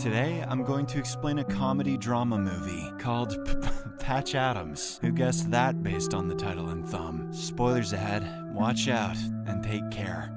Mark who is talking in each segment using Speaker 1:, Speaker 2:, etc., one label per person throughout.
Speaker 1: Today, I'm going to explain a comedy-drama movie called Patch Adams. Who guessed that based on the title and thumb? Spoilers ahead, watch out, and take care.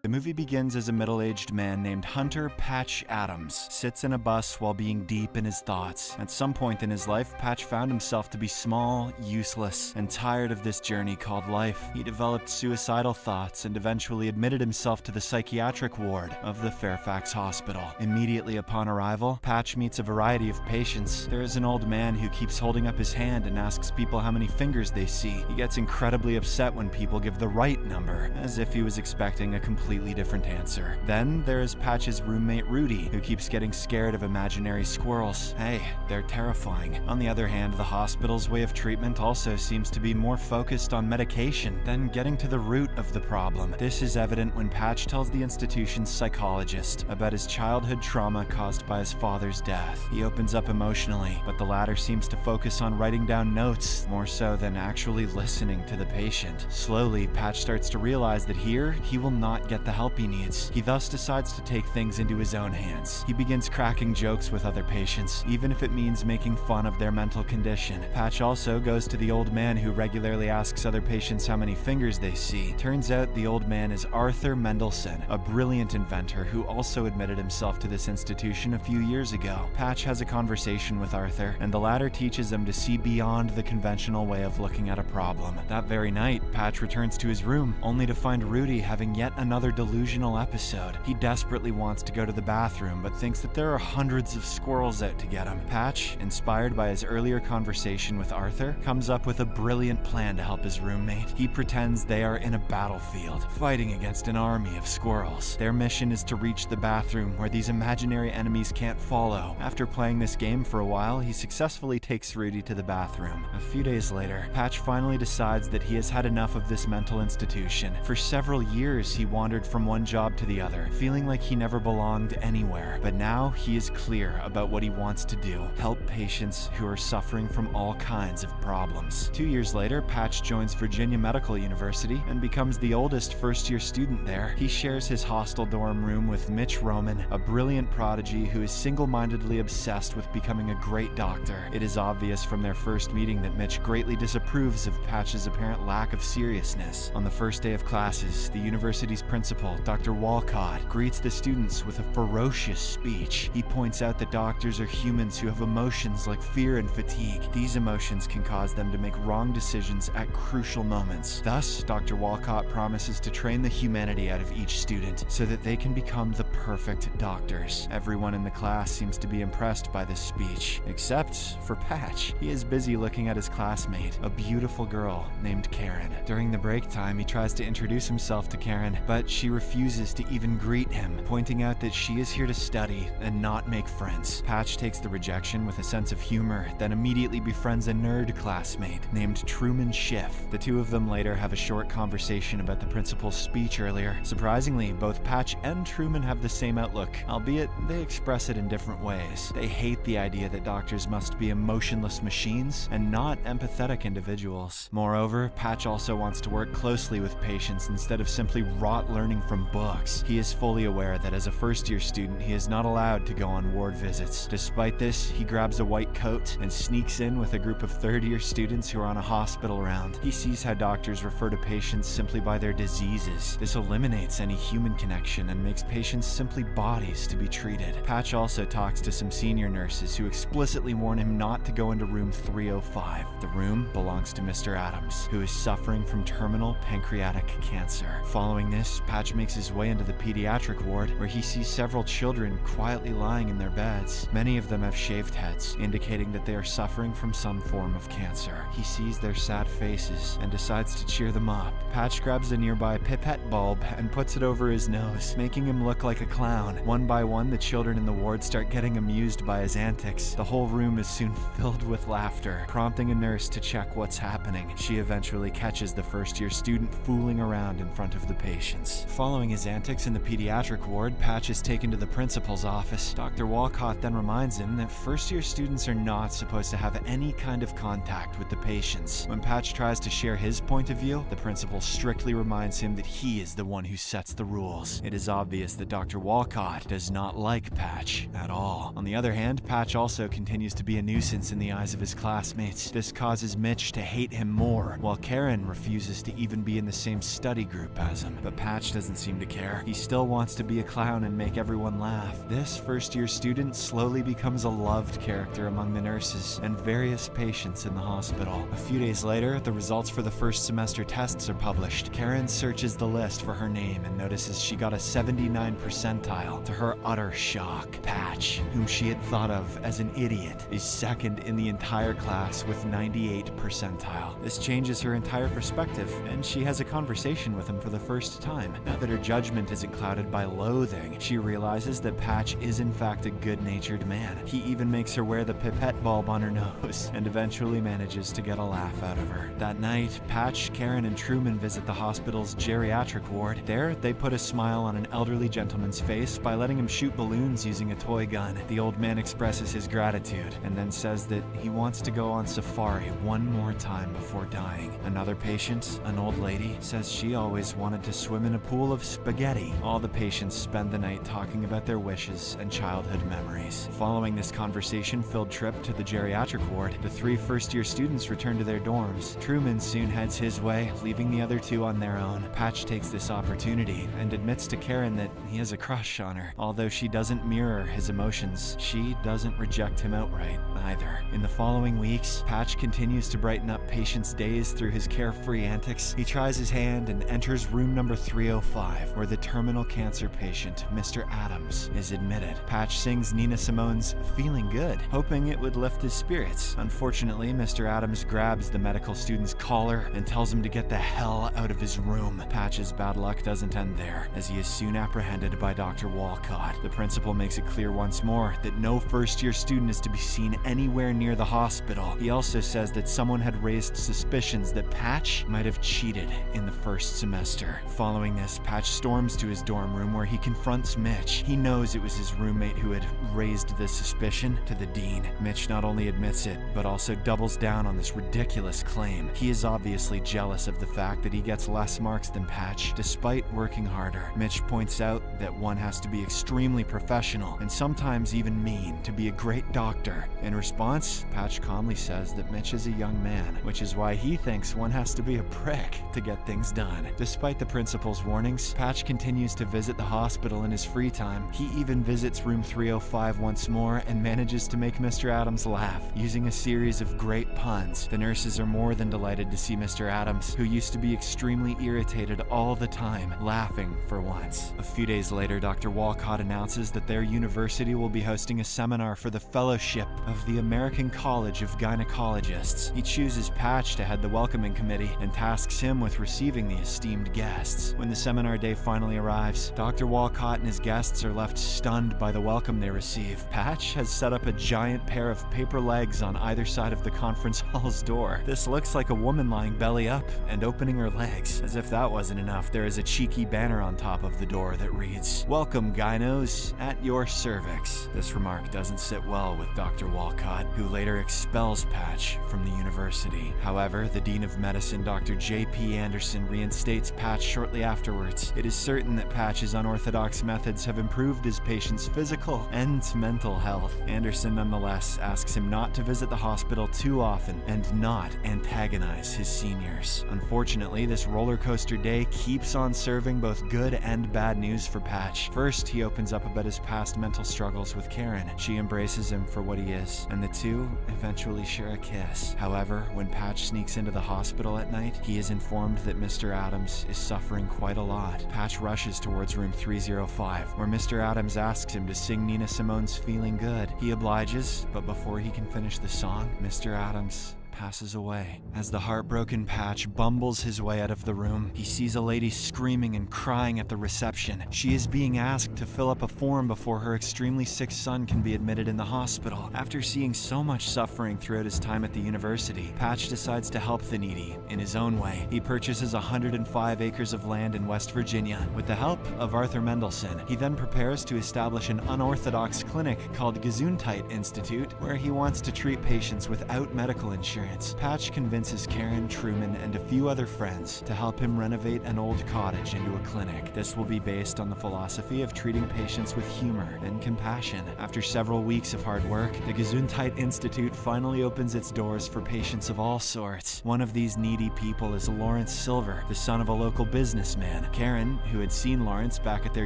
Speaker 1: The movie begins as a middle-aged man named Hunter Patch Adams sits in a bus while being deep in his thoughts. At some point in his life, Patch found himself to be small, useless, and tired of this journey called life. He developed suicidal thoughts and eventually admitted himself to the psychiatric ward of the Fairfax Hospital. Immediately upon arrival, Patch meets a variety of patients. There is an old man who keeps holding up his hand and asks people how many fingers they see. He gets incredibly upset when people give the right number, as if he was expecting a completely different answer. Then there is Patch's roommate Rudy, who keeps getting scared of imaginary squirrels. Hey, they're terrifying. On the other hand, the hospital's way of treatment also seems to be more focused on medication than getting to the root of the problem. This is evident when Patch tells the institution's psychologist about his childhood trauma caused by his father's death. He opens up emotionally, but the latter seems to focus on writing down notes more so than actually listening to the patient. Slowly, Patch starts to realize that here, he will not get the help he needs. He thus decides to take things into his own hands. He begins cracking jokes with other patients, even if it means making fun of their mental condition. Patch also goes to the old man who regularly asks other patients how many fingers they see. Turns out the old man is Arthur Mendelsohn, a brilliant inventor who also admitted himself to this institution a few years ago. Patch has a conversation with Arthur, and the latter teaches him to see beyond the conventional way of looking at a problem. That very night, Patch returns to his room, only to find Rudy having yet another delusional episode. He desperately wants to go to the bathroom, but thinks that there are hundreds of squirrels out to get him. Patch, inspired by his earlier conversation with Arthur, comes up with a brilliant plan to help his roommate. He pretends they are in a battlefield, fighting against an army of squirrels. Their mission is to reach the bathroom where these imaginary enemies can't follow. After playing this game for a while, he successfully takes Rudy to the bathroom. A few days later, Patch finally decides that he has had enough of this mental institution. For several years, he wandered from one job to the other, feeling like he never belonged anywhere. But now he is clear about what he wants to do: help patients who are suffering from all kinds of problems. 2 years later, Patch joins Virginia Medical University and becomes the oldest first-year student there. He shares his hostel dorm room with Mitch Roman, a brilliant prodigy who is single-mindedly obsessed with becoming a great doctor. It is obvious from their first meeting that Mitch greatly disapproves of Patch's apparent lack of seriousness. On the first day of classes, the university's principal, Dr. Walcott, greets the students with a ferocious speech. He points out that doctors are humans who have emotions like fear and fatigue. These emotions can cause them to make wrong decisions at crucial moments. Thus, Dr. Walcott promises to train the humanity out of each student so that they can become the perfect doctors. Everyone in the class seems to be impressed by this speech, except for Patch. He is busy looking at his classmate, a beautiful girl named Karen. During the break time, he tries to introduce himself to Karen, but she refuses to even greet him, pointing out that she is here to study and not make friends. Patch takes the rejection with a sense of humor, then immediately befriends a nerd classmate named Truman Schiff. The two of them later have a short conversation about the principal's speech earlier. Surprisingly, both Patch and Truman have the same outlook, albeit they express it in different ways. They hate the idea that doctors must be emotionless machines and not empathetic individuals. Moreover, Patch also wants to work closely with patients instead of simply rote learning from books. He is fully aware that as a first-year student, he is not allowed to go on ward visits. Despite this, he grabs a white coat and sneaks in with a group of third-year students who are on a hospital round. He sees how doctors refer to patients simply by their diseases. This eliminates any human connection and makes patients simply bodies to be treated. Patch also talks to some senior nurses who explicitly warn him not to go into room 305. The room belongs to Mr. Adams, who is suffering from terminal pancreatic cancer. Following this, Patch makes his way into the pediatric ward, where he sees several children quietly lying in their beds. Many of them have shaved heads, indicating that they are suffering from some form of cancer. He sees their sad faces and decides to cheer them up. Patch grabs a nearby pipette bulb and puts it over his nose, making him look like a clown. One by one, the children in the ward start getting amused by his antics. The whole room is soon filled with laughter, prompting a nurse to check what's happening. She eventually catches the first-year student fooling around in front of the patients. Following his antics in the pediatric ward, Patch is taken to the principal's office. Dr. Walcott then reminds him that first-year students are not supposed to have any kind of contact with the patients. When Patch tries to share his point of view, the principal strictly reminds him that he is the one who sets the rules. It is obvious that Dr. Walcott does not like Patch at all. On the other hand, Patch also continues to be a nuisance in the eyes of his classmates. This causes Mitch to hate him more, while Karen refuses to even be in the same study group as him. But Patch doesn't seem to care. He still wants to be a clown and make everyone laugh. This first-year student slowly becomes a loved character among the nurses and various patients in the hospital. A few days later, the results for the first semester tests are published. Karen searches the list for her name and notices she got a 79 percentile. To her utter shock, Patch, whom she had thought of as an idiot, is second in the entire class with 98 percentile. This changes her entire perspective, and she has a conversation with him for the first time. Now that her judgment isn't clouded by loathing, she realizes that Patch is in fact a good-natured man. He even makes her wear the pipette bulb on her nose, and eventually manages to get a laugh out of her. That night, Patch, Karen, and Truman visit the hospital's geriatric ward. There, they put a smile on an elderly gentleman's face by letting him shoot balloons using a toy gun. The old man expresses his gratitude, and then says that he wants to go on safari one more time before dying. Another patient, an old lady, says she always wanted to swim in a pool of spaghetti. All the patients spend the night talking about their wishes and childhood memories. Following this conversation-filled trip to the geriatric ward, the 3 first-year students return to their dorms. Truman soon heads his way, leaving the other 2 on their own. Patch takes this opportunity and admits to Karen that he has a crush on her. Although she doesn't mirror his emotions, she doesn't reject him outright either. In the following weeks, Patch continues to brighten up patients' days through his carefree antics. He tries his hand and enters room number 305, where the terminal cancer patient, Mr. Adams, is admitted. Patch sings Nina Simone's "Feeling Good," hoping it would lift his spirits. Unfortunately, Mr. Adams grabs the medical student's collar and tells him to get the hell out of his room. Patch's bad luck doesn't end there, as he is soon apprehended by Dr. Walcott. The principal makes it clear once more that no first-year student is to be seen anywhere near the hospital. He also says that someone had raised suspicions that Patch might have cheated in the first semester. Following this, Patch storms to his dorm room where he confronts Mitch. He knows it was his roommate who had raised this suspicion to the dean. Mitch not only admits it, but also doubles down on this ridiculous claim. He is obviously jealous of the fact that he gets less marks than Patch, despite working harder. Mitch points out that one has to be extremely professional and sometimes even mean to be a great doctor. In response, Patch calmly says that Mitch is a young man, which is why he thinks one has to be a prick to get things done. Despite the principal's warnings, Patch continues to visit the hospital in his free time. He even visits room 305 once more and manages to make Mr. Adams laugh, using a series of great puns. The nurses are more than delighted to see Mr. Adams, who used to be extremely irritated all the time, laughing for once. A few days later, Dr. Walcott announces that their university will be hosting a seminar for the Fellowship of the American College of Gynecologists. He chooses Patch to head the welcoming committee and tasks him with receiving the esteemed guests. When the seminar day finally arrives, Dr. Walcott and his guests are left stunned by the welcome they receive. Patch has set up a giant pair of paper legs on either side of the conference hall's door. This looks like a woman lying belly up and opening her legs. As if that wasn't enough, there is a cheeky banner on top of the door that reads, "Welcome, gynos, at your cervix." This remark doesn't sit well with Dr. Walcott, who later expels Patch from the university. However, the Dean of Medicine, Dr. J.P. Anderson, reinstates Patch shortly afterwards. It is certain that Patch's unorthodox methods have improved his patient's physical and mental health. Anderson nonetheless asks him not to visit the hospital too often and not antagonize his seniors. Unfortunately, this roller coaster day keeps on serving both good and bad news for Patch. First, he opens up about his past mental struggles with Karen. She embraces him for what he is, and the two eventually share a kiss. However, when Patch sneaks into the hospital at night, he is informed that Mr. Adams is suffering quite a lot. Patch rushes towards room 305, where Mr. Adams asks him to sing Nina Simone's "Feeling Good." He obliges, but before he can finish the song, Mr. Adams passes away. As the heartbroken Patch bumbles his way out of the room, he sees a lady screaming and crying at the reception. She is being asked to fill up a form before her extremely sick son can be admitted in the hospital. After seeing so much suffering throughout his time at the university, Patch decides to help the needy in his own way. He purchases 105 acres of land in West Virginia. With the help of Arthur Mendelsohn, he then prepares to establish an unorthodox clinic called Gesundheit Institute, where he wants to treat patients without medical insurance. Patch convinces Karen, Truman, and a few other friends to help him renovate an old cottage into a clinic. This will be based on the philosophy of treating patients with humor and compassion. After several weeks of hard work, the Gesundheit Institute finally opens its doors for patients of all sorts. One of these needy people is Lawrence Silver, the son of a local businessman. Karen, who had seen Lawrence back at their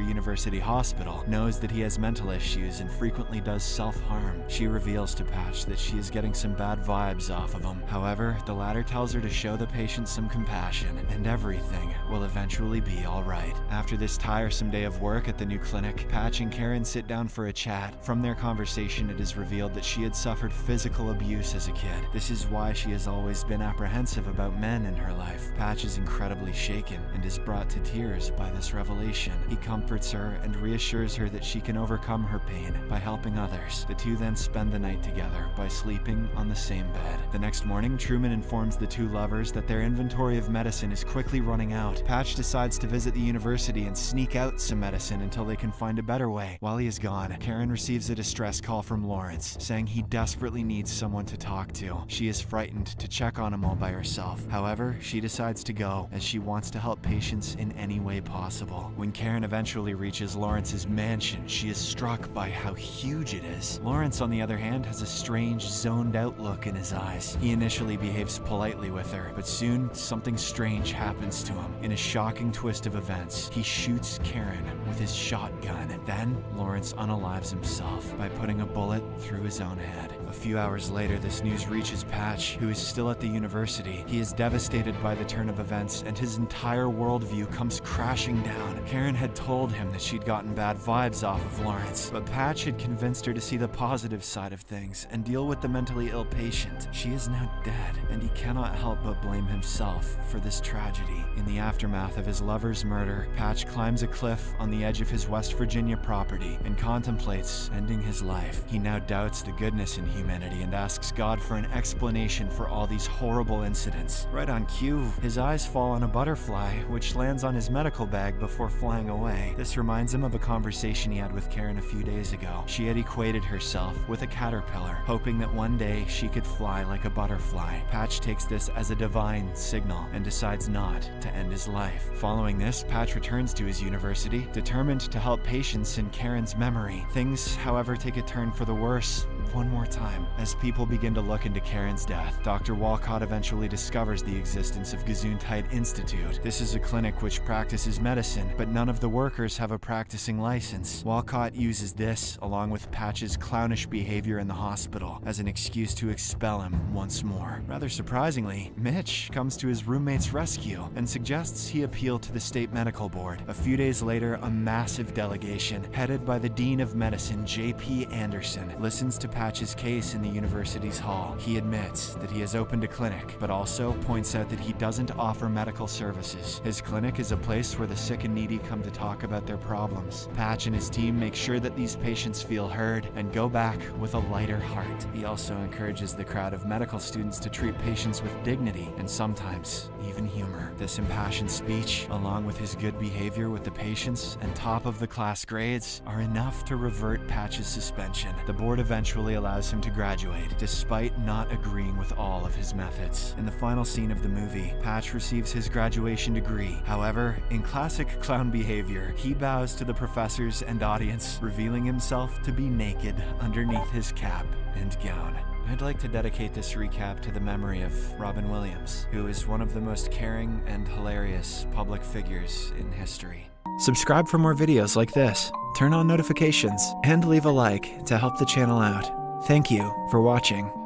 Speaker 1: university hospital, knows that he has mental issues and frequently does self-harm. She reveals to Patch that she is getting some bad vibes off of him. However, the latter tells her to show the patient some compassion, and everything will eventually be alright. After this tiresome day of work at the new clinic, Patch and Karen sit down for a chat. From their conversation, it is revealed that she had suffered physical abuse as a kid. This is why she has always been apprehensive about men in her life. Patch is incredibly shaken and is brought to tears by this revelation. He comforts her and reassures her that she can overcome her pain by helping others. The two then spend the night together by sleeping on the same bed. The next morning, Truman informs the two lovers that their inventory of medicine is quickly running out. Patch decides to visit the university and sneak out some medicine until they can find a better way. While he is gone, Karen receives a distress call from Lawrence, saying he desperately needs someone to talk to. She is frightened to check on him all by herself. However, she decides to go as she wants to help patients in any way possible. When Karen eventually reaches Lawrence's mansion, she is struck by how huge it is. Lawrence, on the other hand, has a strange, zoned-out look in his eyes. He initially behaves politely with her, but soon something strange happens to him. In a shocking twist of events, he shoots Karen with his shotgun. Then, Lawrence unalives himself by putting a bullet through his own head. A few hours later, this news reaches Patch, who is still at the university. He is devastated by the turn of events, and his entire worldview comes crashing down. Karen had told him that she'd gotten bad vibes off of Lawrence, but Patch had convinced her to see the positive side of things and deal with the mentally ill patient. She is now dead, and he cannot help but blame himself for this tragedy. In the aftermath of his lover's murder, Patch climbs a cliff on the edge of his West Virginia property and contemplates ending his life. He now doubts the goodness in humanity and asks God for an explanation for all these horrible incidents. Right on cue, his eyes fall on a butterfly, which lands on his medical bag before flying away. This reminds him of a conversation he had with Karen a few days ago. She had equated herself with a caterpillar, hoping that one day she could fly like a butterfly. Patch takes this as a divine signal and decides not to end his life. Following this, Patch returns to his university, determined to help patients in Karen's memory. Things, however, take a turn for the worse one more time. As people begin to look into Karen's death, Dr. Walcott eventually discovers the existence of Gesundheit Institute. This is a clinic which practices medicine, but none of the workers have a practicing license. Walcott uses this, along with Patch's clownish behavior in the hospital, as an excuse to expel him once more. Rather surprisingly, Mitch comes to his roommate's rescue and suggests he appeal to the state medical board. A few days later, a massive delegation, headed by the Dean of Medicine, J.P. Anderson, listens to Patch's case in the university's hall. He admits that he has opened a clinic, but also points out that he doesn't offer medical services. His clinic is a place where the sick and needy come to talk about their problems. Patch and his team make sure that these patients feel heard and go back with a lighter heart. He also encourages the crowd of medical students to treat patients with dignity and sometimes even humor. This impassioned speech, along with his good behavior with the patients and top-of-the-class grades, are enough to revert Patch's suspension. The board eventually allows him to graduate, despite not agreeing with all of his methods. In the final scene of the movie, Patch receives his graduation degree. However, in classic clown behavior, he bows to the professors and audience, revealing himself to be naked underneath his cap and gown. I'd like to dedicate this recap to the memory of Robin Williams, who is one of the most caring and hilarious public figures in history. Subscribe for more videos like this, turn on notifications, and leave a like to help the channel out. Thank you for watching.